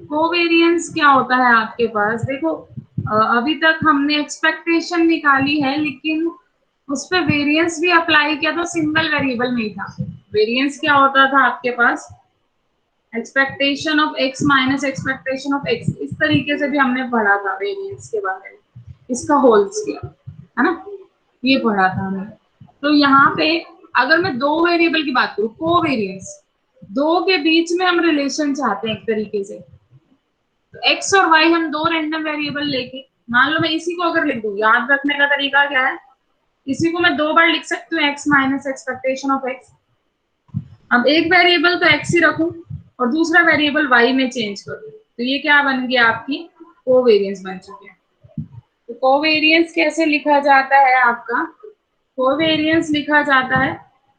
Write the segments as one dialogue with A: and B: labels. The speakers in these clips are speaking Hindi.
A: कोवेरियंस क्या होता है आपके पास, देखो अभी तक हमने एक्सपेक्टेशन निकाली है, लेकिन उस पर वेरिएंस भी अप्लाई किया तो सिंगल वेरिएबल में ही था। वेरिएंस क्या होता था आपके पास, expectation of X minus expectation of X, इस तरीके से भी हमने पढ़ा था वेरिएंस के बारे में, इसका होल स्क्वायर, है ना, ये पढ़ा था हमने। तो यहाँ पे अगर मैं दो वेरिएबल की बात करूं, कोवेरियंस, दो के बीच में हम रिलेशन चाहते हैं एक तरीके से, तो एक्स और वाई हम दो रैंडम वेरिएबल लेके, मान लो मैं इसी को अगर लिख दूं, याद रखने का तरीका क्या है, इसी को मैं दो बार लिख सकती हूँ, x minus expectation of x. अब एक वेरिएबल तो एक्स ही रखूं और दूसरा वेरिएबल वाई में चेंज कर दूं, तो ये क्या बन गया, आपकी कोवेरियंस बन चुकी है। तो कोवेरियंस कैसे लिखा जाता है आपका, कोवेरियंस लिखा जाता है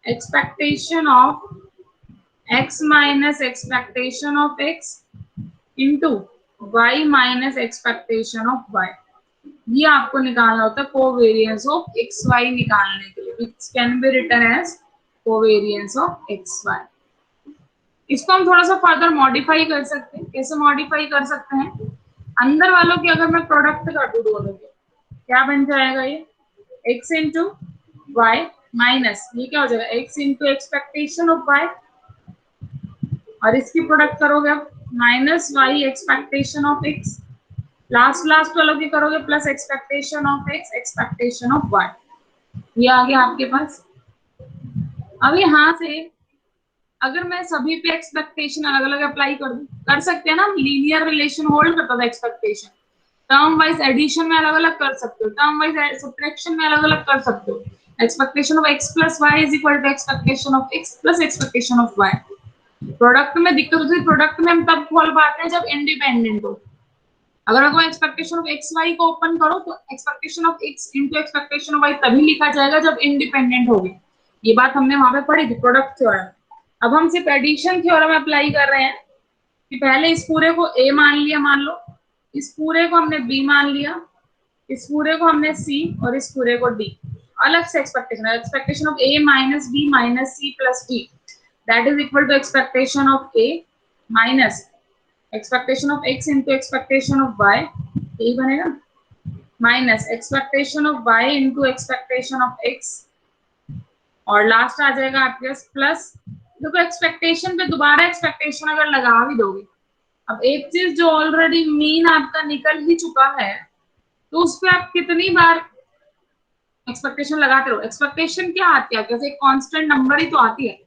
A: expectation of X minus expectation of X into Y minus expectation of Y. ये आपको निकालना होता है कोवेरियंस ऑफ एक्स वाई निकालने के लिए, which can be written as covariance of X Y. इसको हम थोड़ा सा फर्दर मॉडिफाई कर सकते हैं। कैसे मॉडिफाई कर सकते हैं, अंदर वालों की अगर मैं प्रोडक्ट कर दूं दोनों के, क्या बन जाएगा, ये एक्स इंटू वाई माइनस ये क्या हो जाएगा, X into expectation of Y, और इसकी प्रोडक्ट करोगे अब minus Y expectation of X, last last वालों की करोगे plus expectation of X expectation of Y. ये आ गया आपके पास। अब यहाँ से अगर मैं सभी पे एक्सपेक्टेशन अलग अलग अप्लाई कर दूं, कर सकते हैं ना, लीनियर रिलेशन होल्ड करता था एक्सपेक्टेशन, टर्म वाइज एडिशन में अलग अलग कर सकते हो, टर्म वाइज सब्ट्रैक्शन में अलग अलग कर सकते हो। Expectation of X plus Y is equal to expectation of X plus expectation of Y. Product में दिक्कत होती है, प्रोडक्ट में हम तब खोल पाते हैं जब इंडिपेंडेंट हो। अगर आपको एक्सपेक्टेशन ऑफ एक्स वाई को ओपन करो तो expectation of X into expectation of Y तभी लिखा जाएगा जब इंडिपेंडेंट होगी। ये बात हमने वहां पे पढ़ी थी, प्रोडक्ट थ्योरम। अब हम सिर्फ एडिशन थ्योरम अप्लाई कर रहे हैं कि पहले इस पूरे को ए मान लिया, मान लो इस पूरे को हमने बी मान लिया, इस पूरे को हमने सी और इस पूरे को डी। अलग से expectation of A minus B minus C plus D, that is equal to expectation of A minus expectation of X into expectation of Y, यही बनेगा, minus expectation of Y into expectation of X, और लास्ट आ जाएगा आपके पास प्लस, देखो एक्सपेक्टेशन पे दोबारा एक्सपेक्टेशन अगर लगा भी दोगे, अब एक चीज जो ऑलरेडी मीन आपका निकल ही चुका है तो उस पर आप कितनी बार एक्सपेक्टेशन लगाते रहो। एक्सपेक्टेशन क्या आती है, कैसे एक कांस्टेंट नंबर ही तो आती है।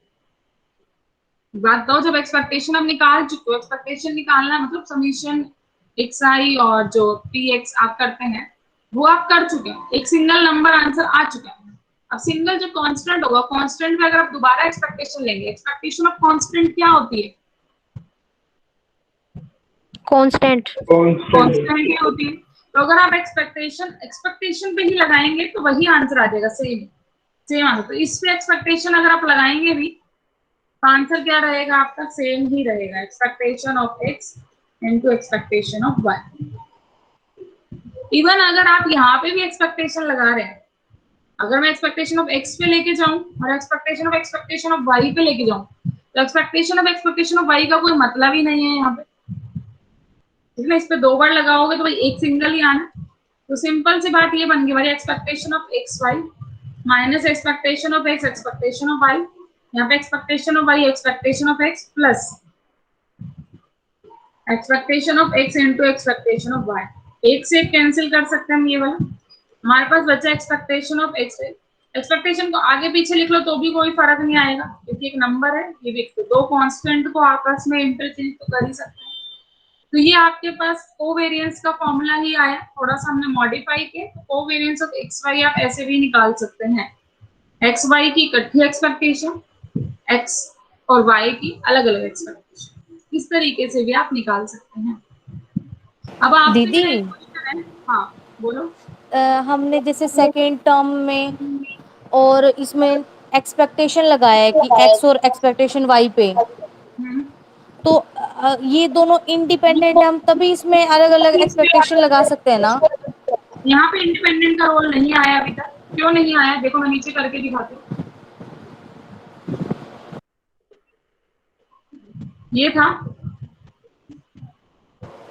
A: बात दो, जब एक्सपेक्टेशन हम निकाल चुके हो, एक्सपेक्टेशन निकालना मतलब समीशन एक्स आई और जो पी एक्स आप करते हैं वो आप कर चुके हैं, एक सिंगल नंबर आंसर आ चुका है। अब सिंगल जो कांस्टेंट होगा, कांस्टेंट पे अगर आप दोबारा एक्सपेक्टेशन लेंगे, एक्सपेक्टेशन ऑफ कांस्टेंट क्या होती है,
B: कांस्टेंट
A: कांस्टेंट ही होती है। तो अगर आप एक्सपेक्टेशन एक्सपेक्टेशन पे ही लगाएंगे तो वही आंसर आ जाएगा, सेम सेम आंसर। तो इस पे एक्सपेक्टेशन अगर आप लगाएंगे भी तो आंसर क्या रहेगा आपका, सेम ही रहेगा, expectation of X into expectation of Y. Even अगर आप यहाँ पे भी एक्सपेक्टेशन लगा रहे हैं, अगर मैं एक्सपेक्टेशन ऑफ एक्स पे लेके जाऊं और एक्सपेक्टेशन ऑफ वाई पे लेके जाऊं, तो एक्सपेक्टेशन ऑफ वाई का कोई मतलब ही नहीं है यहाँ पे, ठीक है। इस पे दो बार लगाओगे तो भाई एक सिंगल ही आना। तो सिंपल सी बात ये बन गई हमारी, expectation of X Y minus expectation of X expectation of Y, यहाँ पे expectation of Y expectation of X plus expectation of X into expectation of Y. एक से एक कैंसिल कर सकते हैं हम, ये वाला हमारे पास बचा एक्सपेक्टेशन ऑफ एक्स। एक्सपेक्टेशन को आगे पीछे लिख लो तो भी कोई फर्क नहीं आएगा क्योंकि एक नंबर है, ये भी दो कांस्टेंट को आपस में इंटरचेंज तो कर ही सकते हैं। तो ये आपके पास कोवेरियंस का फॉर्मूला ही आया, थोड़ा सा हमने मॉडिफाई किया। तो कोवेरियंस ऑफ एक्स वाई आप ऐसे भी निकाल सकते हैं, एक्स वाई की इकट्ठी एक्सपेक्टेशन, एक्स और वाई की अलग अलग एक्सपेक्टेशन, इस तरीके से भी आप निकाल सकते हैं। अब आपसे
B: दीदी
A: मेरा एक क्वेश्चन है, हाँ बोलो।
B: हमने जैसे सेकेंड टर्म में और इसमें एक्सपेक्टेशन लगाया है कि एक्स और एक्सपेक्टेशन वाई पे, तो ये दोनों इंडिपेंडेंट है, हम तभी इसमें अलग अलग एक्सपेक्टेशन लगा सकते हैं ना।
A: यहाँ पे इंडिपेंडेंट का रोल नहीं आया अभी तक, क्यों नहीं आया, देखो मैं नीचे करके दिखाती हूँ। ये था।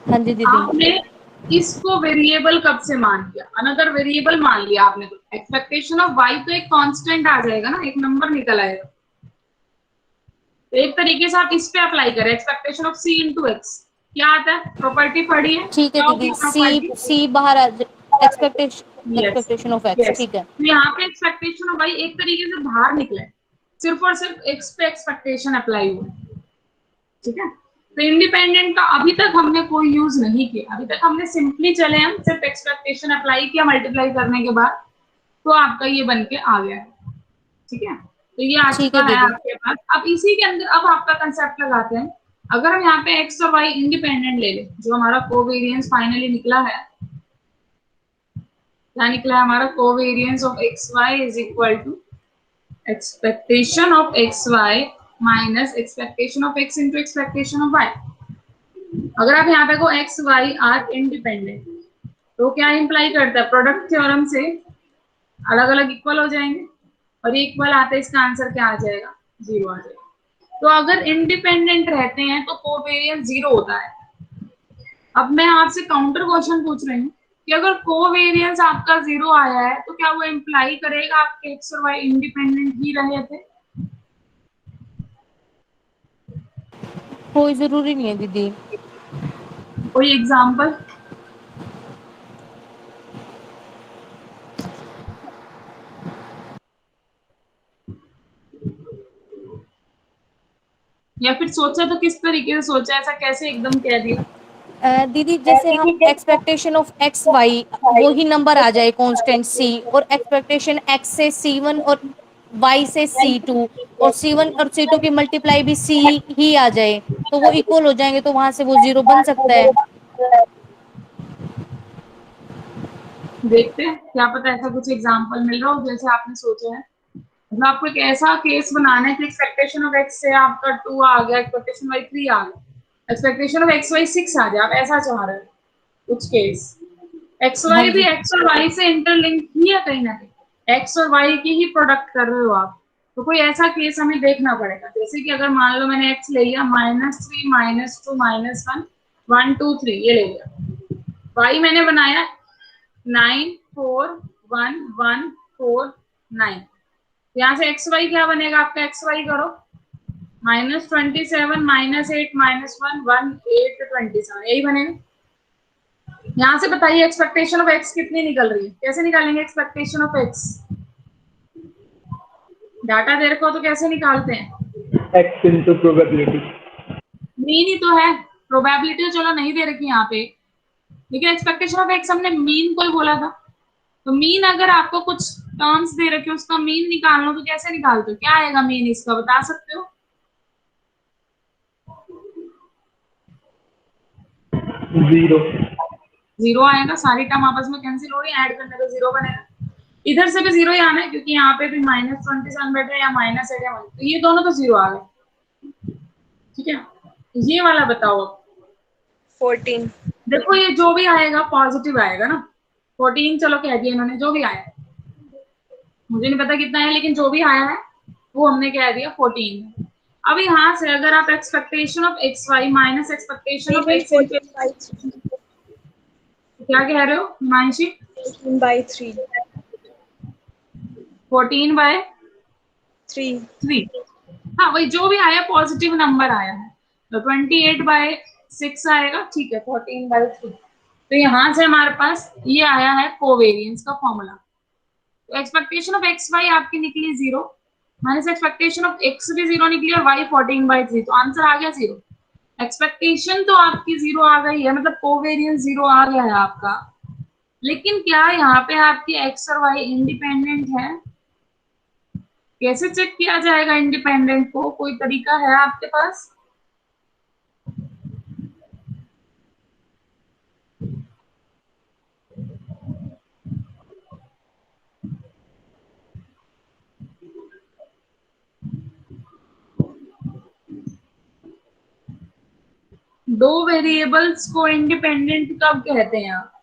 B: हाँ जी दीदी।
A: आपने इसको वेरिएबल कब से मान लिया, अनदर वेरिएबल मान लिया आपने, तो एक्सपेक्टेशन ऑफ वाई तो एक कांस्टेंट आ जाएगा ना, एक नंबर निकल आएगा। तो एक तरीके से आप इस पे अप्लाई करें, expectation of C into X. क्या आता है, प्रॉपर्टी पढ़ी है,
B: ठीक है
A: क्या होगी
B: दीदी, सी
A: प्रॉपर्टी?
B: सी बाहर आ
A: yes,
B: expectation of X,
A: yes.
B: ठीक है।
A: तो यहाँ पे एक्सपेक्टेशन ऑफ वाई एक तरीके से बाहर निकले, सिर्फ और सिर्फ एक्स पे एक्सपेक्टेशन अप्लाई हुआ, ठीक है। तो इंडिपेंडेंट का अभी तक हमने कोई यूज नहीं किया, अभी तक हमने सिंपली चले, हम सिर्फ एक्सपेक्टेशन अप्लाई किया मल्टीप्लाई करने के बाद, तो आपका ये बन के आ गया है, ठीक है। तो ये आ
B: ठीक
A: चुका
B: है
A: है
B: दीदी।
A: आपके पास। अब इसी के अंदर अब आपका कंसेप्ट लगाते हैं। अगर हम यहाँ पे एक्स और वाई इंडिपेंडेंट ले लें, जो हमारा कोवेरियंस फाइनली निकला है, क्या निकला है हमारा, covariance of X Y is equal to expectation of X Y minus expectation of X into expectation of Y. अगर आप यहाँ पे को एक्स वाई आर इंडिपेंडेंट, तो क्या इंप्लाई करता है, प्रोडक्ट थ्योरम से अलग अलग इक्वल हो जाएंगे, और ये इक्वल आते हैं, इसका आंसर क्या आ जाएगा, जीरो आ जाएगा। तो अगर इंडिपेंडेंट रहते हैं तो कोवेरियंस जीरो होता है। अब मैं आपसे काउंटर क्वेश्चन पूछ रही हूँ कि अगर कोवेरियंस आपका जीरो आया है, तो क्या वो इम्प्लाई करेगा आपके एक्स और वाई इंडिपेंडेंट ही रहे थे?
B: कोई जरूरी नहीं है दीदी।
A: कोई एग्जाम्पल? या फिर सोचा तो किस तरीके से सोचा, ऐसा कैसे एकदम कह दिया?
B: दीदी जैसे हम एक्सपेक्टेशन ऑफ एक्स वाई वो ही नंबर आ जाए कांस्टेंट सी, और एक्सपेक्टेशन एक्स से सी वन और वाई से सी टू, और सी वन और सी टू की मल्टीप्लाई भी सी ही आ जाए, तो वो इक्वल हो जाएंगे, तो वहां से वो जीरो बन सकता है।
A: देखते हैं, क्या पता ऐसा कुछ एग्जाम्पल मिल रहा हो जैसे आपने सोचा है। मतलब आपको एक ऐसा केस बनाना है कि एक्सपेक्टेशन ऑफ एक्स से आपका टू आ गया, एक्सपेक्टेशन वाई थ्री आ गया, expectation of X Y six आ जाए, आप ऐसा चाह रहे हो कुछ केस। एक्स
B: हाँ
A: वाई भी
B: जी।
A: एक्स और वाई से इंटरलिंक ही है कहीं ना कहीं, एक्स और वाई की ही प्रोडक्ट कर रहे हो आप। तो कोई ऐसा केस हमें देखना पड़ेगा, जैसे कि अगर मान लो मैंने एक्स ले लिया -3 -2 -1 1 2 3 ये ले लिया, वाई मैंने बनाया 9 4 1 1 4 9, यहाँ से एक्स वाई क्या बनेगा आपका, एक्स वाई करो -27 -8 -1 1 8 27, यही बनेगा। यहाँ से बताइए एक्सपेक्टेशन ऑफ एक्स कितनी निकल रही है, कैसे निकालेंगे एक्सपेक्टेशन ऑफ एक्स? डाटा दे रखो तो कैसे निकालते हैं?
C: X into probability.
A: Mean he तो है, प्रोबेबिलिटी तो चलो नहीं दे रखी यहाँ पे, लेकिन एक्सपेक्टेशन ऑफ एक्स हमने मीन को ही बोला था। तो मीन अगर आपको कुछ टर्म्स दे रखे उसका मीन निकालना तो कैसे निकालते हो, क्या आएगा मीन इसका, बता सकते हो?
C: जीरो।
A: जीरो आएगा, सारी टर्म आपस में कैंसिल हो रही है, ऐड करने पे जीरो बनेगा। इधर से भी जीरो ही आना है क्योंकि यहाँ पे भी -27 बैठे हैं या -8 या 1, तो ये दोनों तो जीरो आ गए, ठीक है। ये वाला बताओ अब।
D: 14।
A: देखो ये जो भी आएगा पॉजिटिव आएगा ना, 14 चलो कह दिया इन्होंने, जो भी आया है मुझे नहीं पता कितना है, लेकिन जो भी आया है वो हमने कह दिया 14 है। अब यहाँ से अगर आप expectation of X Y minus expectation of
D: Even
A: X into,
D: 14 by 3.
A: क्या कह रहे हो हिमांशी?
D: 14 by 3. 3.
A: 14/3, हाँ वही जो भी आया पॉजिटिव नंबर आया है, तो 28/6 आएगा, ठीक है 14/3। तो यहाँ से हमारे पास ये आया है कोवेरियंस का फॉर्मूला। तो एक्सपेक्टेशन ऑफ एक्स वाई आपकी निकली zero, minus expectation of x भी जीरो निकली, और वाई 14/3, तो आंसर आ गया जीरो। एक्सपेक्टेशन तो आपकी जीरो आ गई है, मतलब कोवेरियंस जीरो आ गया है आपका, लेकिन क्या यहाँ पे आपकी एक्स और वाई इंडिपेंडेंट है? कैसे चेक किया जाएगा इंडिपेंडेंट को, कोई तरीका है आपके पास? दो वेरिएबल्स को इंडिपेंडेंट कब कहते हैं आप?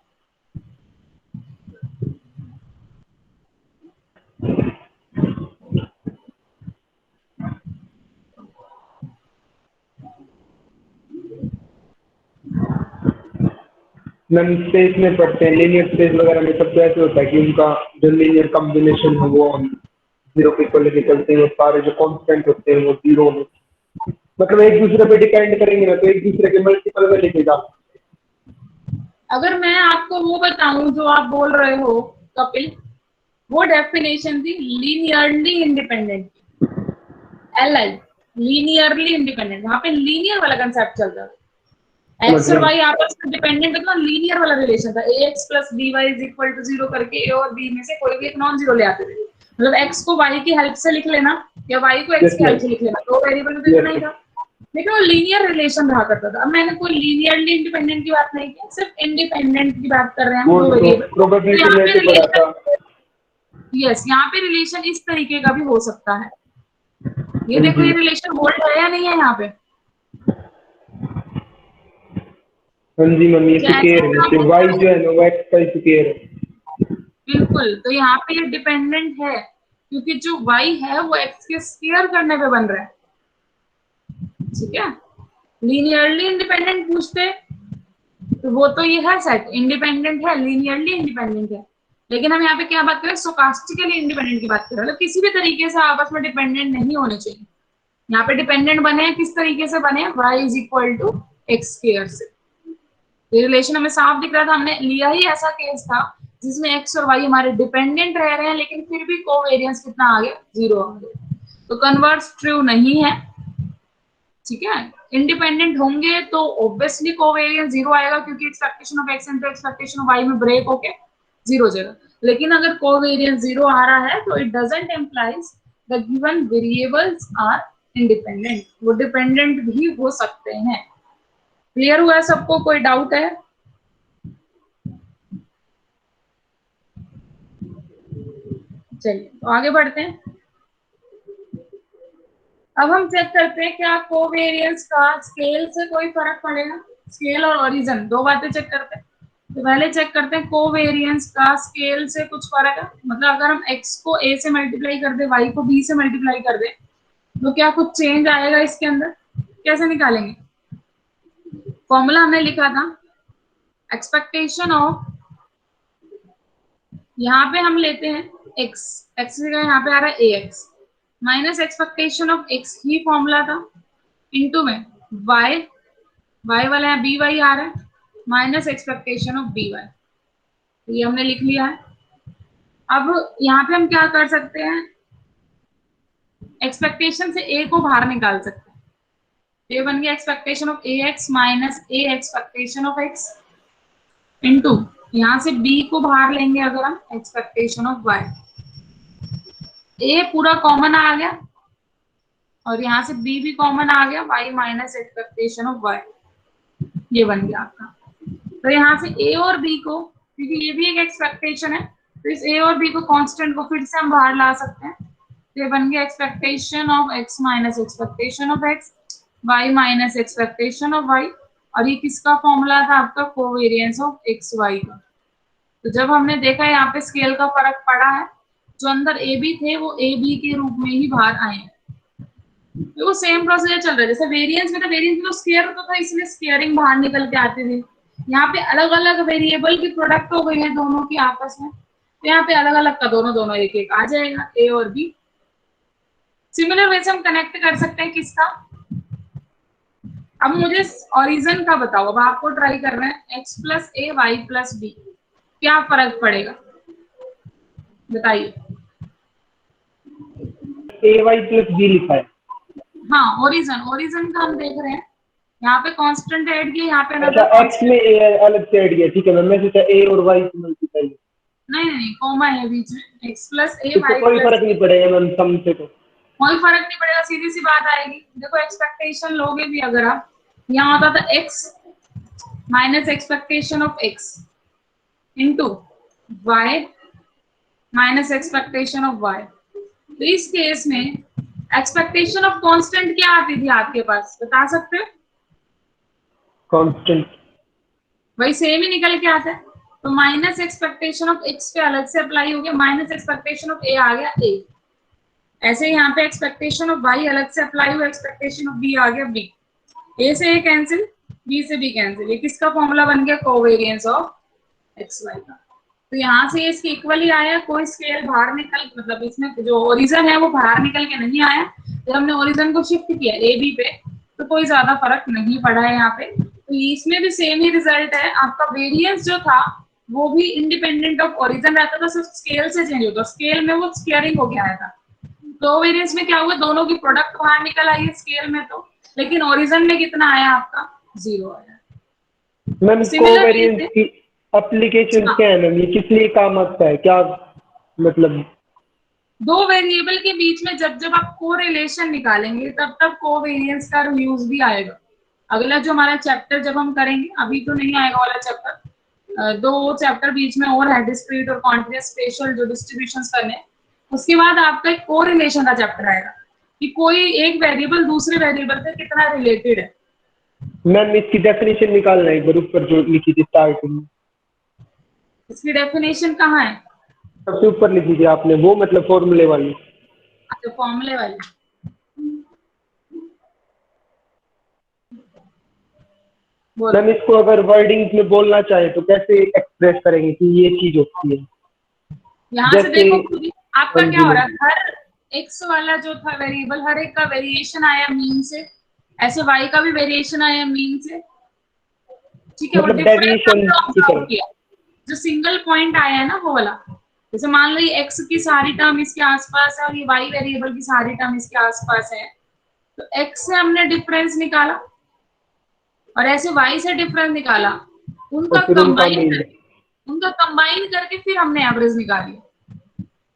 C: मैम स्पेस में पढ़ते हैं, लीनियर स्पेस वगैरह में सब तो ऐसे होता है कि उनका जो लीनियर कॉम्बिनेशन है वो जीरो के इक्वल निकलते हैं, और सारे जो कांस्टेंट होते हैं वो जीरो में, मतलब एक दूसरे पे डिपेंड करेंगे ना, तो एक दूसरे के मल्टीपल में लिखेगा।
A: अगर मैं आपको वो बताऊं जो आप बोल रहे हो कपिल, वो डेफिनेशन थी linearly independent, LI, linearly independent. वहां पे लीनियर वाला कंसेप्ट चल रहा था, एक्स और वाई आपस में डिपेंडेंट है, तो लीनियर वाला रिलेशन था, ax plus by is equal to 0 करके a और b में से कोई भी एक नॉन जीरो ले आते थे, मतलब x को y की हेल्प से लिख लेना या y को x की हेल्प से लिख लेना, दो वेरिएबल में तो इतना ही था, लेकिन वो लीनियर रिलेशन रहा करता था। अब मैंने कोई लीनियरली इंडिपेंडेंट की बात नहीं की, सिर्फ इंडिपेंडेंट की बात कर रहे हैं हम, दो वेरिएबल।
C: प्रोबेबिलिटी में तो पढ़ा था।
A: यस, यहाँ पे रिलेशन इस तरीके का भी हो सकता है। ये देखो ये रिलेशन होल्ड है या नहीं है यहाँ पे?
C: हाँ जी मैम, ये स्क्वायर है, तो y जो है ना वो x का स्क्वायर है।
A: बिल्कुल, तो यहाँ पे ये डिपेंडेंट है क्योंकि जो y है वो x के स्क्वायर करने पे बन रहा है, ठीक है। लीनियरली इंडिपेंडेंट पूछते तो वो तो ये है सेट इंडिपेंडेंट है, लीनियरली इंडिपेंडेंट है, लेकिन हम यहाँ पे क्या बात कर रहे हैं, स्टोकास्टिकली इंडिपेंडेंट की बात कर रहे हैं, मतलब किसी भी तरीके से आपस में डिपेंडेंट नहीं होने चाहिए। यहाँ पे डिपेंडेंट बने हैं, किस तरीके से बने हैं, y is equal to X square से। ये रिलेशन हमें साफ दिख रहा था, हमने लिया ही ऐसा केस था जिसमें x और y हमारे डिपेंडेंट रह रहे हैं, लेकिन फिर भी कोवेरिएंस कितना आ गया, 0 आ गया, तो कन्वर्स ट्रू नहीं है, ठीक है। इंडिपेंडेंट होंगे तो ऑब्वियसली कोवेरिएंस 0 आएगा, क्योंकि expectation of x into expectation of y में ब्रेक होके 0 जाएगा। लेकिन अगर कोवेरिएंस 0 आ रहा है तो it doesn't implies the given variables are independent, वो डिपेंडेंट भी हो सकते हैं। क्लियर हुआ सबको, कोई डाउट है? चलिए तो आगे बढ़ते हैं। अब हम चेक करते हैं क्या कोवेरिएंस का स्केल से कोई फर्क पड़ेगा। स्केल और ओरिजिन दो बातें चेक करते हैं। तो पहले चेक करते हैं कोवेरिएंस का स्केल से कुछ फर्क है, मतलब अगर हम x को a से मल्टीप्लाई कर दे, y को b से मल्टीप्लाई कर दे, तो क्या कुछ चेंज आएगा इसके अंदर? कैसे निकालेंगे? फॉर्मूला हमने लिखा था एक्सपेक्टेशन ऑफ, यहाँ पे हम लेते हैं x, x की जगह यहाँ पे आ रहा है ax minus expectation of x he formula था, इनटू में y, y वाला है by आ रहा है, माइनस एक्सपेक्टेशन ऑफ by, तो ये हमने लिख लिया है। अब यहाँ पे हम क्या कर सकते हैं, एक्सपेक्टेशन से a को बाहर निकाल सकते हैं, ये बन गया expectation of ax minus a expectation of x, into यहाँ से b को बाहर लेंगे अगर हम, एक्सपेक्टेशन ऑफ y, a पूरा कॉमन आ गया और यहाँ से b भी कॉमन आ गया, y minus expectation of y, ये बन गया आपका। तो यहाँ से a और b को, क्योंकि ये भी एक एक्सपेक्टेशन है, तो इस a और b को कांस्टेंट को फिर से हम बाहर ला सकते हैं, तो ये बन गया expectation of x minus expectation of x, y minus expectation of y, और ये किसका फॉर्मूला था आपका, कोवेरिएंस ऑफ x y का। तो जब हमने देखा यहाँ पे स्केल का फर्क पड़ा है, जो अंदर ए बी थे वो ए बी के रूप में ही बाहर आए हैं, तो वो सेम प्रोसीजर चल रहा है जैसे वेरिएंस में था, वेरिएंस में तो स्केयर होता था इसलिए स्केयरिंग बाहर निकल के आती थी, यहाँ पे अलग अलग वेरिएबल की प्रोडक्ट हो गई है दोनों की आपस में, तो यहाँ पे अलग अलग का दोनों दोनों एक एक आ जाएगा, ए और बी। सिमिलर वे से हम कनेक्ट कर सकते हैं किसका, अब मुझे ओरिजिन का बताओ, अब आपको ट्राई कर रहे हैं x प्लस ए वाई प्लस बी, क्या फर्क पड़ेगा बताइए।
C: ए वाई प्लस बी लिखा है।
A: हाँ, ओरिजिन, ओरिजिन का हम देख रहे हैं, यहाँ पे कांस्टेंट ऐड किया, यहाँ पे
C: अच्छा x में a अलग से ऐड किया, ठीक है। मैं सोचा a और y से मल्टीप्लाई,
A: नहीं नहीं कॉमा है बीच में, x प्लस ए
C: तो
A: वाई
C: कोई फर्क नहीं पड़ेगा मैम सम से, तो
A: कोई फर्क नहीं पड़ेगा, सीधी सी बात आएगी। देखो एक्सपेक्टेशन लोगे भी अगर आप, यहाँ होता था x minus expectation of x into y minus expectation of y, तो इस केस में एक्सपेक्टेशन ऑफ कांस्टेंट क्या आती थी आपके पास, बता सकते हो?
C: कांस्टेंट
A: वही सेम ही निकल के आता है, तो माइनस एक्सपेक्टेशन ऑफ x पे अलग से अप्लाई हो गया, माइनस एक्सपेक्टेशन ऑफ a आ गया a, ऐसे यहाँ पे एक्सपेक्टेशन ऑफ y अलग से अप्लाई हुआ, एक्सपेक्टेशन ऑफ b आ गया b, a से a कैंसिल, बी से बी कैंसिल, ये किसका फॉर्मूला बन गया, कोवेरियंस ऑफ एक्स वाई का। तो यहाँ से इसके इक्वली आया, कोई स्केल बाहर निकल, मतलब इसमें जो ओरिजन है वो बाहर निकल के नहीं आया। जब हमने ओरिजन को शिफ्ट किया ए बी पे तो कोई ज्यादा फर्क नहीं पड़ा है यहाँ पे। तो इसमें भी सेम ही रिजल्ट है, आपका वेरियंस जो था वो भी इंडिपेंडेंट ऑफ ओरिजन रहता था, सिर्फ स्केल से चेंज होता, स्केल में वो स्क्वेयरिंग हो गया था। तो वेरियंस में क्या हुआ, दोनों की प्रोडक्ट बाहर निकल आई है स्केल में, तो लेकिन ओरिजन में कितना आया आपका, 0 आया।
C: मैम कोवेरियंस की एप्लीकेशन क्या है मैम, ये किस लिए काम आता है, क्या मतलब?
A: दो वेरिएबल के बीच में जब जब आप कोरिलेशन निकालेंगे तब तब कोवेरियंस का यूज भी आएगा। अगला जो हमारा चैप्टर जब हम करेंगे, अभी तो नहीं आएगा वाला चैप्टर, दो चैप्टर बीच में और है, डिस्क्रीट और कॉन्टिन्यूअस स्पेशल जो डिस्ट्रीब्यूशंस करने, उसके बाद आपका एक कोरिलेशन का चैप्टर आएगा कि कोई एक वेरिएबल दूसरे वेरिएबल से कितना रिलेटेड है।
C: मैम इसकी डेफिनेशन निकालना है एक बार, ऊपर जो लिखी थी स्टार्टिंग में।
A: इसकी डेफिनेशन कहाँ है?
C: सबसे ऊपर लिखी थी आपने वो, मतलब फॉर्मूले वाली।
A: अच्छा, फॉर्मूले वाली।
C: मैम इसको अगर वर्डिंग में बोलना चाहे तो कैसे एक्सप्रेस करेंगे कि ये चीज होती है?
A: यहाँ से देखो खुद आपका क्या हो रहा है, हर एक्स वाला जो था वेरिएबल, हर एक का वेरिएशन आया मीन से, ऐसे वाई का भी वेरिएशन आया मीन से, ठीक है।
C: मतलब
A: वो डिफरेंस
C: डेविएशन की तरह।
A: किया, जो सिंगल पॉइंट आया है ना वो वाला, जैसे मान लो ये एक्स की सारी टर्म इसके आसपास है और ये वाई वेरिएबल की सारी टर्म इसके आसपास है, तो एक्स से हमने डिफरेंस निकाला और ऐसे वाई से डिफरेंस निकाला, उनका कंबाइन करके फिर हमने एवरेज निकाली,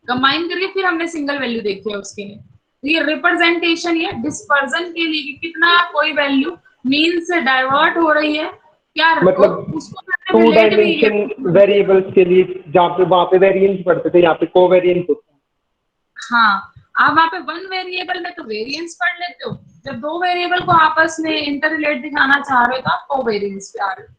A: कंबाइन करके फिर हमने सिंगल वैल्यू देखी है उसके लिए। तो ये रिप्रेजेंटेशन ये डिस्पर्जन के लिए कि कितना कोई वैल्यू मीन से डाइवर्ट हो रही है क्या,
C: मतलब
A: उसको
C: 2 डायमेंशन वेरिएबल्स के लिए जहाँ पे वहाँ पे वेरिएंस पढ़ते थे, यहाँ पे कोवेरिएंस होता है।
A: हाँ, आप वहाँ पे वन वेरिएबल में तो वेरिएंस पढ़ लेते हो, जब दो वेरिएबल को आपस में इंटर रिलेट दिखाना चाह रहे हो तो आप कोवेरिएंस पे आ रहे हो।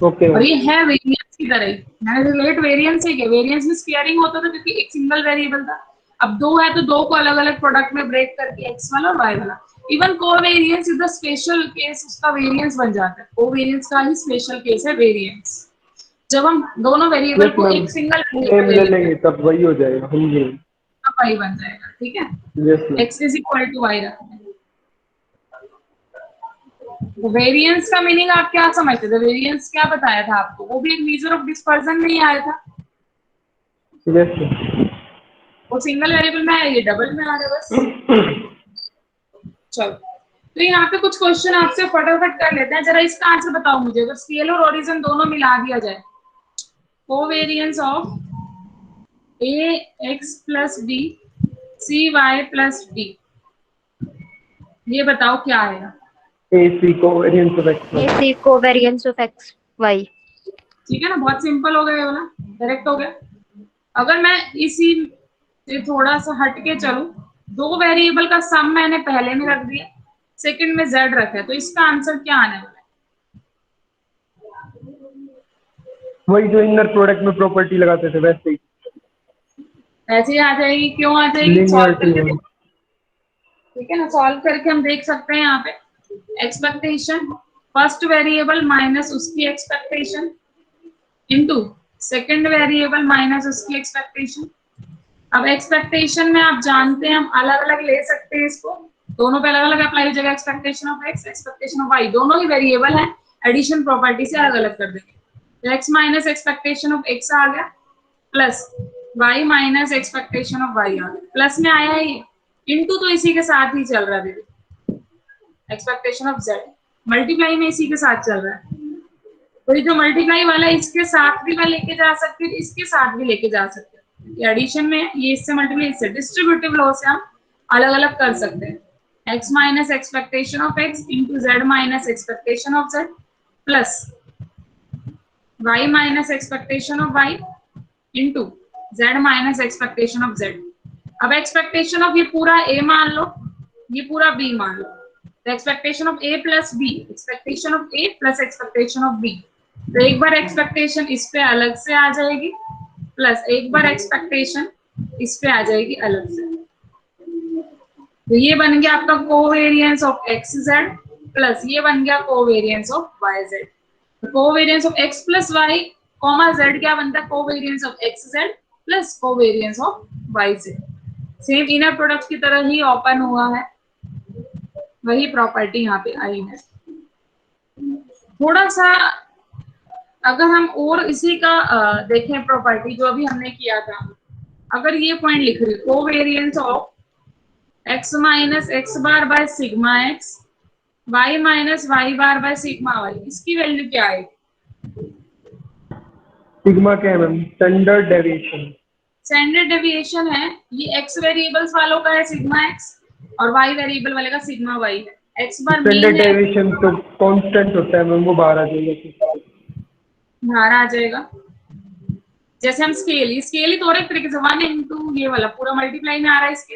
C: ओके।
A: और ये है वेरिएंस की तरह ही, मैंने रिलेट वेरिएंस ही किया, वेरिएंस में स्क्वेयरिंग होता था क्योंकि एक सिंगल वेरिएबल था, अब दो है तो दो को अलग अलग प्रोडक्ट में ब्रेक करके एक्स वाला और वाई वाला। Even covariance is the special case, उसका वेरिएंस बन जाता है, कोवेरिएंस का ही स्पेशल केस है वेरिएंस, जब हम दोनों वेरिएबल को एक सिंगल
C: ले लेंगे तब वही हो जाएगा, हम जी
A: तब वही बन जाएगा, ठीक है। x is equal to Y रखते हैं। तो वेरिएंस का मीनिंग आप क्या समझते थे, वेरिएंस क्या बताया था आपको, वो भी एक मेजर ऑफ डिस्पर्जन में ही आया था। वो सिंगल वेरिएबल में आया, ये डबल में आ रहा है बस। चलो, तो यहाँ पे कुछ क्वेश्चन आपसे फटाफट कर लेते हैं, जरा इसका आंसर बताओ मुझे, अगर स्केल और ओरिजिन दोनों मिला दिया जाए, covariance of A X plus B C Y plus D, ये बताओ क्या आएगा।
C: AC covariance of x y।
E: AC covariance of x y।
A: ठीक है ना, बहुत सिंपल हो गया ये वाला, डायरेक्ट हो गया। अगर मैं इसी से थोड़ा सा हट के चलूं, दो वेरिएबल का सम मैंने पहले में रख दिया, सेकंड में z रखा है, तो इसका आंसर क्या आने वाला है?
C: वही जो इनर प्रोडक्ट में प्रॉपर्टी लगाते थे वैसे ही।
A: ऐसे ही आ जाएगी, क्यों आ जाएगी, सॉल्व करके, ठीक है ना, सॉल्व करके हम देख सकते हैं यहाँ पे एक्सपेक्टेशन फर्स्ट वेरिएबल माइनस उसकी expectation into second variable minus उसकी एक्सपेक्टेशन। अब एक्सपेक्टेशन में आप जानते हैं हम अलग अलग ले सकते हैं इसको, दोनों पे अलग अलग अप्लाई हो जाएगा, expectation of X expectation of Y, दोनों ही वेरिएबल है, एडिशन प्रॉपर्टी से अलग अलग कर देंगे, तो X minus expectation of X आ गया plus Y minus expectation of Y आ गया, प्लस में आया है ये, इनटू तो इसी के साथ ही चल रहा है दीदी, एक्सपेक्टेशन ऑफ जेड मल्टीप्लाई में इसी के साथ चल रहा है, तो ये जो मल्टीप्लाई वाला है इसके साथ भी मैं लेके जा सकती हूँ, इसके साथ भी लेके जा सकते हैं, एडिशन में ये इससे मल्टीप्लाई इससे, डिस्ट्रीब्यूटिव लॉ से हम अलग अलग कर सकते हैं, x minus expectation of x into Z minus expectation of Z plus y minus expectation of y into Z minus expectation of Z. अब एक्सपेक्टेशन ऑफ ये पूरा a मान लो, ये पूरा b मान लो, तो expectation of a plus b, expectation of a plus expectation of b, तो एक बार एक्सपेक्टेशन इस पे अलग से आ जाएगी प्लस एक बार एक्सपेक्टेशन इस पे आ जाएगी अलग से, तो ये बन गया आपका covariance of X Z plus ये बन गया covariance of Y Z. Covariance of X plus Y comma Z क्या बनता है, covariance of X Z plus covariance of Y Z. Same inner product की तरह ही ओपन हुआ है, वही प्रॉपर्टी यहाँ पे आई है। थोड़ा सा अगर हम और इसी का देखें प्रॉपर्टी जो अभी हमने किया था, अगर ये पॉइंट लिख रहे covariance of X minus X bar by sigma X Y minus Y bar by sigma Y, इसकी वैल्यू क्या है?
C: सिग्मा क्या है ma'am? Standard deviation.
A: Standard deviation है, ये एक्स वेरिएबल्स वालों का है सिग्मा एक्स और वाई वेरिएबल वाले का सिग्मा वाई है। एक्स बार
C: स्टैंडर्ड
A: मीन है,
C: डेविएशन तो कांस्टेंट होता है मैम, वो बाहर आ जाएगा,
A: बाहर आ जाएगा। जैसे हम स्केल ही तो एक तरीके से 1 इंटू ये वाला पूरा मल्टीप्लाई में आ रहा है इसके,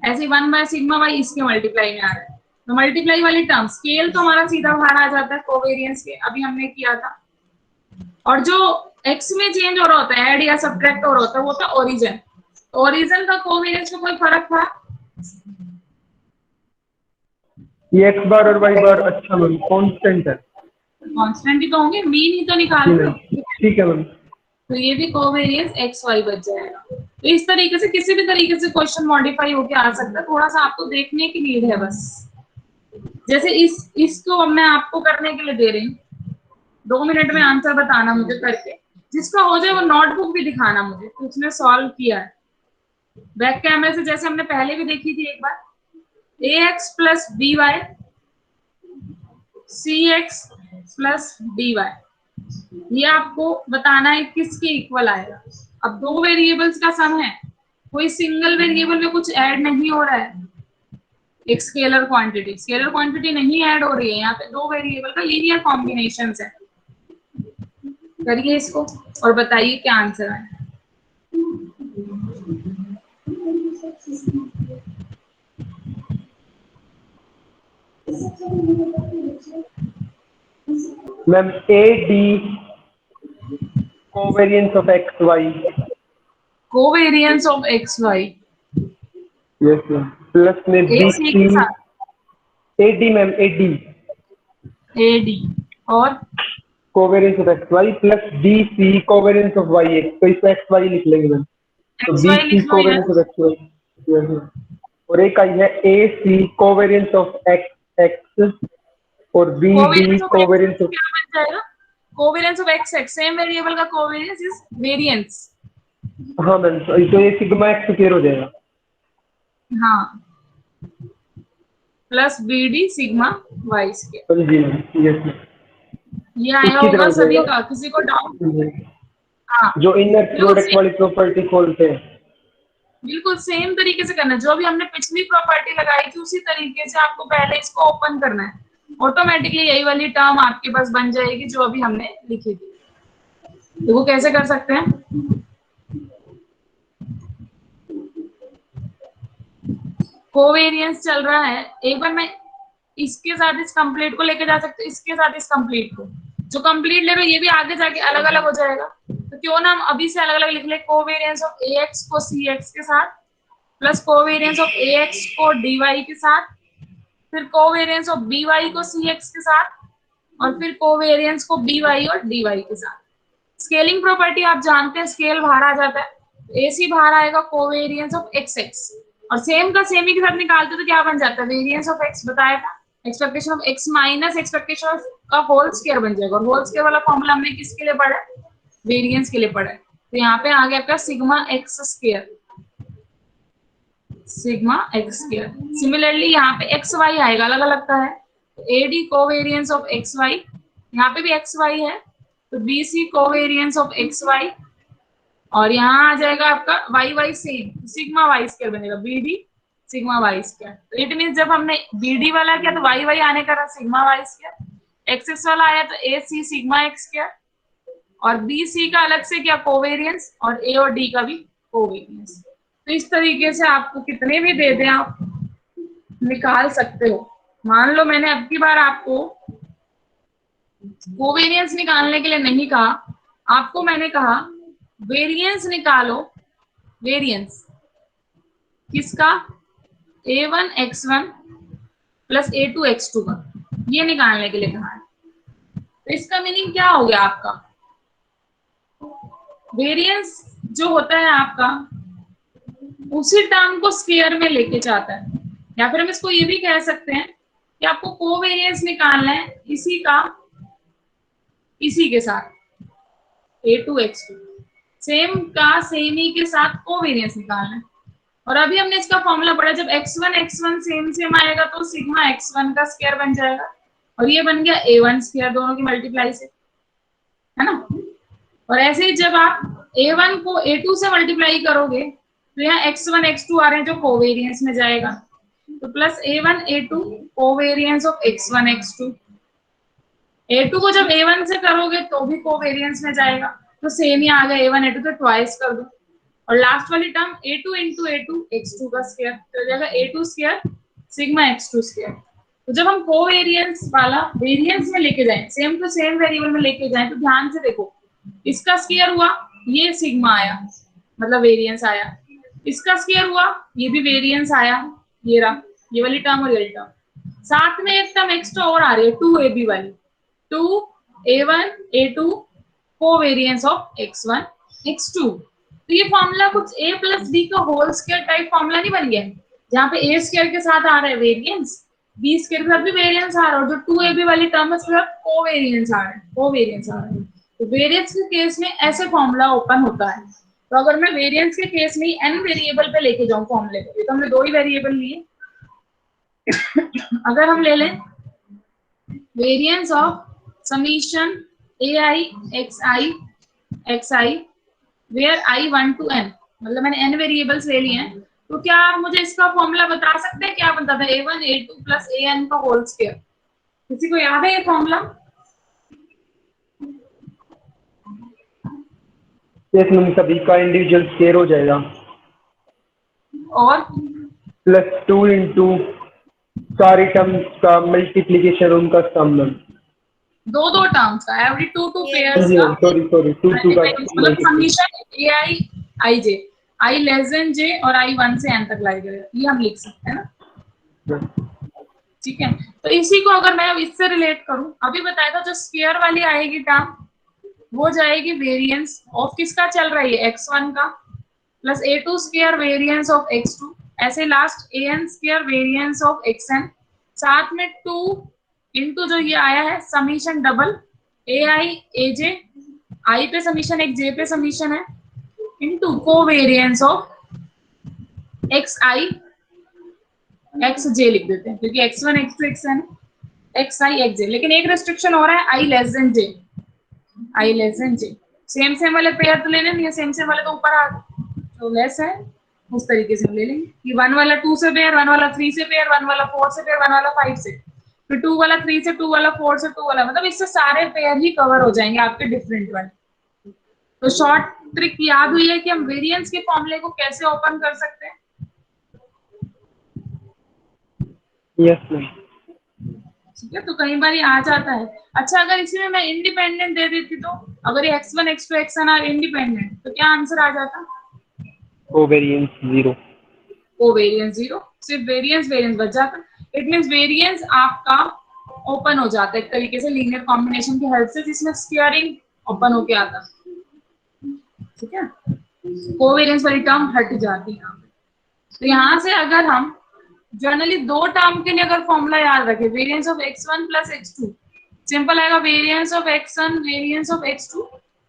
A: ऐसे 1 बाय सिग्मा वाई इसके मल्टीप्लाई में आ रहा है। तो मल्टीप्लाई वाली टर्म स्केल तो हमारा सीधा बाहर आ जाता है कोवेरियंस के, अभी हमने किया था। और जो एक्स में चेंज हो रहा होता है, ऐड या सब्ट्रैक्ट हो रहा होता है, वो था ओरिजिन। ओरिजिन का कोवेरियंस में कोई फर्क था?
C: ये एक्स बार और वाई बार अच्छा मैम कांस्टेंट है।
A: कांस्टेंट ही तो होंगे, मीन ही तो निकाल रहे हो।
C: ठीक है मैम।
A: तो ये भी कोवेरियंस एक्स वाई बच जाएगा। तो इस तरीके से किसी भी तरीके से क्वेश्चन मॉडिफाई होके आ सकता है, थोड़ा सा आपको देखने की नीड है बस। जैसे इसको अब मैं आपको करने के लिए दे रही हूँ, 2 मिनट में आंसर बताना मुझे करके, जिसका हो जाए वो नोटबुक भी दिखाना मुझे कि उसने सॉल्व किया है। बैक कैमरे से जैसे हमने पहले भी देखी थी एक बार, ax plus B Y C X plus D Y, ये आपको बताना है किसके इक्वल आएगा। अब 2 वेरिएबल्स का सम है, कोई सिंगल वेरिएबल में कुछ ऐड नहीं हो रहा है, एक स्केलर क्वांटिटी नहीं ऐड हो रही है, यहाँ पे 2 वेरिएबल का लीनियर कॉम्बिनेशन है। करिए इसको और बताइए क्या आंसर है।
C: Ma'am A D covariance of X Y.
A: Covariance of X Y
C: yes ma'am. Plus में बी
A: एक सी के
C: सी
A: साथ
C: A D ma'am, A D
A: A D और
C: covariance of X Y plus D C covariance of Y X, तो इसको एक्स वाई लिख लेंगे मैम। तो
A: एक्स
C: बी
A: वाई
C: सी
A: लिख लो
C: कोवेरियंस ऑफ एक्स वाई। और एक आई है A C covariance of X X और बी डी कोवेरियंस ऑफ,
A: क्या बन जाएगा? Covariance of X X, same variable का कोवेरियंस इज वेरिएंस।
C: हाँ मैम, तो ये सिग्मा एक्स क्लियर हो जाएगा।
A: हाँ, plus B D sigma Y square,
C: जी मैम। Yes ma'am.
A: ये आया
C: इसकी तरह
A: होगा
C: हो
A: सभी
C: जाएगा।
A: का, किसी को डाउट? हाँ
C: जो इनर
A: बिल्कुल
C: प्रोडक्ट वाली प्रॉपर्टी खोलते हैं,
A: बिल्कुल सेम तरीके से करना है, जो भी हमने पिछली प्रॉपर्टी लगाई थी उसी तरीके से आपको पहले इसको ओपन करना है। ऑटोमेटिकली यही वाली टर्म आपके पास बन जाएगी जो अभी हमने लिखी थी। तो वो कैसे कर सकते हैं? कोवेरियंस चल रहा है, एक बार मैं इसके साथ इस कंप्लीट को लेके जा सकते, इसके साथ इस कंप्लीट को, जो कंप्लीट ले रहे हो ये भी आगे जाके अलग अलग हो जाएगा। तो क्यों ना हम अभी से अलग अलग लिख ले, कोवेरियंस ऑफ ए एक्स को सी एक्स के साथ plus covariance of A x को डी वाई के साथ, फिर कोवेरियंस ऑफ बी वाई को सी एक्स के साथ, और फिर कोवेरियंस को बी वाई और डी वाई के साथ। स्केलिंग प्रॉपर्टी आप जानते हैं, स्केल बाहर आ जाता है, ए सी बाहर आएगा कोवेरियंस ऑफ एक्स एक्स, और सेम का सेम ही के साथ निकालते तो क्या बन जाता है, वेरियंस ऑफ एक्स बताया था, expectation of X minus expectation of का होल स्क्वायर बन जाएगा। और होल स्क्वायर वाला फॉर्मूला हमने किसके लिए पढ़ा है? वेरियंस के लिए पढ़ा है। तो यहाँ पे आ गया आपका sigma X square, sigma X square. Similarly यहाँ पे एक्स वाई आएगा, अलग अलग का है, A D covariance of X Y, यहाँ पे भी एक्स वाई है तो B C covariance of X Y, और यहाँ आ जाएगा आपका Y Y same, sigma Y square बनेगा, B D sigma Y square. तो इट मीन जब हमने बी डी वाला किया तो वाई वाई आने का रहा sigma Y square, X X वाला आया तो A C sigma X square, और बी सी का अलग से क्या कोवेरियंस, और ए और डी का भी कोवेरियंस। तो इस तरीके से आपको कितने भी दे दें आप निकाल सकते हो। मान लो मैंने अब की बार आपको कोवेरियंस निकालने के लिए नहीं कहा, आपको मैंने कहा वेरियंस निकालो, वेरियंस किसका, a1 x1 plus a2 x2 का। ये निकालने के लिए कहा है। तो इसका मीनिंग क्या हो गया आपका, वेरिएंस जो होता है आपका उसी टर्म को स्क्वायर में लेके जाता है, या फिर हम इसको ये भी कह सकते हैं कि आपको कोवेरिएंस निकालना है इसी का इसी के साथ A2X2 सेम का सेम ही के साथ कोवेरिएंस निकालना है। और अभी हमने इसका फॉर्मूला पढ़ा, जब x1 सेम सेम आएगा तो सिग्मा x1 का स्क्वायर बन जाएगा, और ये बन गया A1 स्क्वायर दोनों की मल्टीप्लाई से, है ना। और ऐसे ही जब आप A1 को A2 से मल्टीप्लाई करोगे तो यहाँ x1 x2 आ रहे हैं जो कोवेरिएंस में जाएगा, तो plus A1 A2 covariance of x1 x2। A2 को जब A1 से करोगे तो भी कोवेरिएंस में जाएगा, तो सेम ही आ गया A1 A2 तो ट्वाइस कर दो, और लास्ट वाली term A2 into A2 x2 का स्क्वायर, तो हो जाएगा A2 square sigma x2 square. तो जब हम कोवेरिएंस वाला वेरिएंस में लेके जाएं, सेम टू सेम वेरिएबल में लेके जाएं, तो ध्यान से देखो, इसका स्क्वायर हुआ, ये सिग्मा आया, मतलब वेरिएंस आया, इसका स्क्वायर हुआ, ये भी वेरिएंस आया, ये रहा, ये वाली टर्म और ये वाली टर्म, साथ में एक टर्म एक्स्ट्रा और आ रही है 2ab वाली, 2a1 a2 covariance of x1 x2। तो ये फॉर्मूला कुछ a प्लस b का होल स्क्वायर टाइप फॉर्मूला नहीं बन गया, जहाँ पे a स्क्वायर के साथ आ रहा है वेरिएंस, b स्क्वायर के साथ भी वेरिएंस आ रहा है, और जो 2ab वाली टर्म है उसके साथ कोवेरिएंस आ रहा है, कोवेरिएंस आ रहा है। तो वेरिएंस के केस में ऐसे फॉर्मूला ओपन होता है। तो अगर मैं वेरिएंस के केस में n वेरिएबल पे लेके जाऊं फॉर्मूले को, तो हमने दो ही वेरिएबल लिए, अगर हम ले लें variance of summation ai xi where i 1 to n, मतलब मैंने n वेरिएबल्स ले लिए हैं, तो क्या आप मुझे इसका फॉर्मूला बता सकते हैं, क्या बनता था a1 a2 प्लस an का होल स्क्वायर, किसी को याद है ये फॉर्मूला?
C: इसमें सभी का इंडिविजुअल स्क्वायर हो जाएगा,
A: और
C: प्लस 2 इंटू सारी टर्म्स का मल्टीप्लीकेशन उनका सम।
A: दो दो टर्म्स का, एवरी टू पेयर्स का,
C: सॉरी 2 का
A: मतलब summation ai ij, i less than j और i 1 से n तक लाई करेगा, ये हम लिख सकते हैं ना, ठीक है। तो इसी को अगर मैं इससे रिलेट करूं, अभी बताया था जो स्क्वायर वाली आएगी टर्म वो जाएगी वेरिएंस ऑफ किसका चल रहा है x1 का, plus a2 square variance of x2, ऐसे last an square variance of xn, साथ में 2 इंटू जो ये आया है summation double ai aj, i पे समीशन एक j पे समीशन है, into covariance of xi xj लिख देते हैं, क्योंकि x1 x2 xn xi xj, लेकिन एक रेस्ट्रिक्शन हो रहा है i less than j, i less than j, same same वाले पेयर तो लेने नहीं है, सेम सेम वाले तो ऊपर आ गए, तो लेस है उस तरीके से हम ले लेंगे कि 1 वाला 2 से पेयर, 1 वाला 3 से पेयर, 1 वाला 4 से पेयर, 1 वाला 5 से, फिर 2 वाला 3 से, 2 वाला 4 से, 2 वाला, मतलब इससे सारे पेयर ही कवर हो जाएंगे आपके डिफरेंट वाले। तो शॉर्ट ट्रिक याद हुई है कि हम वेरिएंस के फॉर्मूले को कैसे ओपन कर सकते हैं।
C: यस मैम,
A: ठीक है, तो कई बार ये आ जाता है। अच्छा, अगर इसी में मैं इंडिपेंडेंट दे देती तो, अगर ये x1 x2 xn are independent, तो क्या आंसर आ जाता?
C: कोवेरिएंस 0,
A: कोवेरिएंस 0, सिर्फ वेरिएंस वेरिएंस बच जाता। इट मींस वेरिएंस आपका ओपन हो जाता है एक तरीके से लीनियर कॉम्बिनेशन की हेल्प से, जिसमें स्क्वायरिंग ओपन होके आता, ठीक है, कोवेरिएंस वाली टर्म हट जाती है यहाँ पे। तो यहाँ से अगर हम जनरली दो टर्म के लिए अगर फॉर्मूला याद रखें, variance of x1 plus x2, simple आएगा variance of x1 variance of x2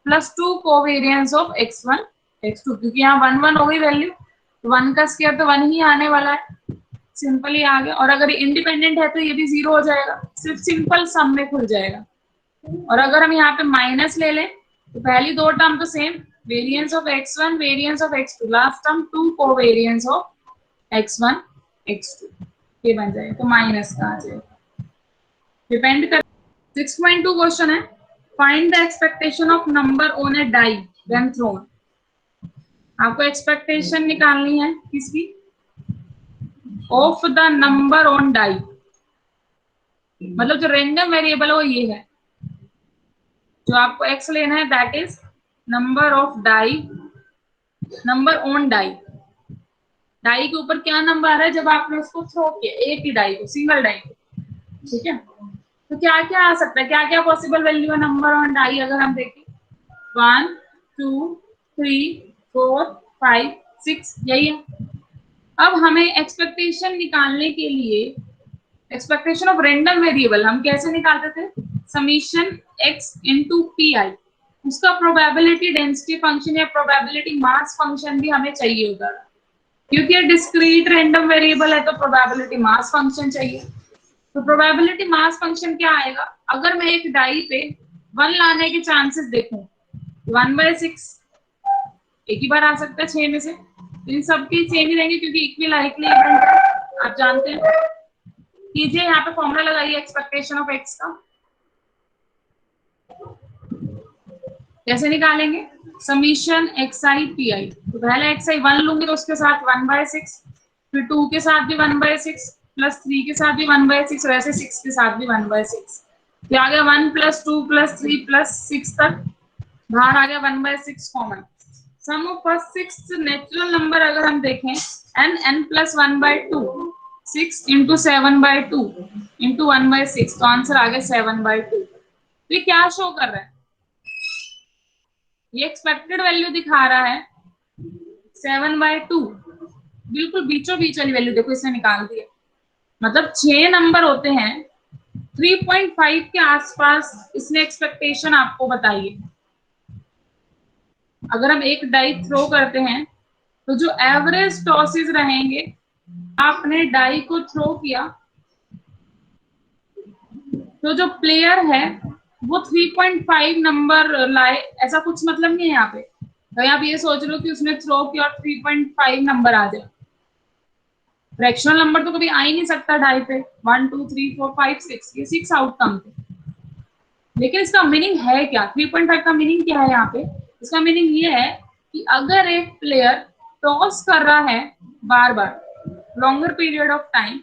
A: plus 2 covariance of x1 x2, क्योंकि यहाँ 1 1 हो गई वैल्यू, तो 1 का स्क्वायर तो 1 ही आने वाला है, सिंपली आ गया। और अगर इंडिपेंडेंट है तो ये भी 0 हो जाएगा, सिर्फ सिंपल सम में खुल जाएगा। और अगर हम यहाँ पे माइनस ले लें तो पहली दो टर्म तो same, variance of x1 variance of x2, last term 2 covariance of x1 x2, ये बन जाएगा, तो माइनस का आ जाएगा, डिपेंड कर। 6.2 क्वेश्चन है, find the expectation of number on a die when thrown. आपको एक्सपेक्टेशन निकालनी है किसकी, of the number on die, मतलब जो रैंडम वेरिएबल है वो ये है, जो आपको x लेना है that is number of die, number on die, die के ऊपर क्या नंबर है जब आपने उसको थ्रो किया, एक ही डाई को, सिंगल डाई को, ठीक है। तो क्या क्या आ सकता है, क्या क्या पॉसिबल वैल्यू है नंबर ऑन डाई अगर हम देखें? 1 2 3 4 5 6, यही है। अब हमें एक्सपेक्टेशन निकालने के लिए, एक्सपेक्टेशन ऑफ रैंडम वेरिएबल हम कैसे निकालते थे? Summation x into P I. उसका प्रोबेबिलिटी डेंसिटी फंक्शन या प्रोबेबिलिटी मास फंक्शन भी हमें चाहिए होता है, क्योंकि ये डिस्क्रीट रैंडम वेरिएबल है तो प्रोबेबिलिटी मास फंक्शन चाहिए। तो प्रोबेबिलिटी मास फंक्शन क्या आएगा? अगर मैं एक डाई पे 1 लाने के चांसेस देखूं, 1/6 एक ही बार आ सकता है 6 में से, तो इन सबके सेम ही रहेंगे क्योंकि इक्वल लाइकली इवेंट है, आप जानते हैं। कीजिए यहाँ पे फॉर्मूला लगाइए एक्सपेक्टेशन ऑफ एक्स का। कैसे निकालेंगे? Summation x I P I. तो पहले एक्स आई 1 लूंगी तो उसके साथ 1/6, फिर 2 के साथ भी 1/6, प्लस 3 के साथ भी 1/6, वैसे 6 के साथ भी 1/6। फिर आ गया 1 + 2 + 3 + 6 तक, बाहर आ गया 1/6 common. Sum of first 6 natural number अगर हम देखें n + 1/2, 6 × 7/2 × 1/6, तो आंसर आ गया 7/2। तो ये क्या शो कर रहा है? ये एक्सपेक्टेड वैल्यू दिखा रहा है 7/2, बिल्कुल बीचों बीच वाली वैल्यू देखो इसने निकाल दिया। मतलब 6 नंबर होते हैं, 3.5 के आसपास इसने एक्सपेक्टेशन आपको बताई है। अगर हम एक डाई थ्रो करते हैं तो जो एवरेज टॉसेस रहेंगे, आपने डाई को थ्रो किया तो जो प्लेयर है वो 3.5 नंबर लाए, ऐसा कुछ मतलब नहीं है यहाँ पे। तो आप ये सोच रहे हो कि उसने थ्रो किया और 3.5 नंबर आ जाए। फ्रैक्शनल नंबर तो कभी आ ही नहीं सकता डाई पे। 1 2 3 4 5 6, ये 6 आउटकम थे। लेकिन इसका मीनिंग है क्या? 3.5 का मीनिंग क्या है यहाँ पे? इसका मीनिंग ये है कि अगर एक प्लेयर टॉस कर रहा है बार बार लॉन्गर पीरियड ऑफ टाइम,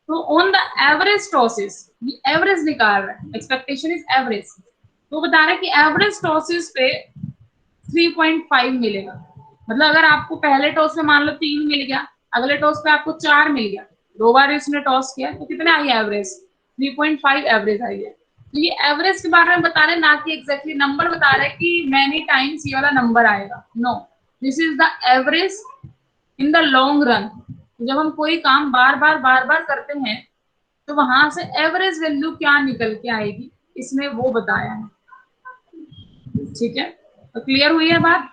A: तो ऑन द एवरेज टॉसेस, ये एवरेज निकाल रहा है, एक्सपेक्टेशन इज एवरेज, तो बता रहा है कि एवरेज टॉसेस पे 3.5 मिलेगा। मतलब अगर आपको पहले टॉस में मान लो 3 मिल गया, अगले टॉस पे आपको 4 मिल गया, 2 बार इसने टॉस किया तो कितने आई एवरेज? 3.5 एवरेज आई है। तो ये एवरेज के बारे में बता रहे हैं, ना कि एग्जैक्टली नंबर बता रहे हैं कि मैनी टाइम्स ये वाला नंबर आएगा। No, this is the average in the long run. जब हम कोई काम बार बार करते हैं तो वहां से एवरेज वैल्यू क्या निकल के आएगी, इसमें वो बताया है। ठीक है, तो क्लियर हुई है बात?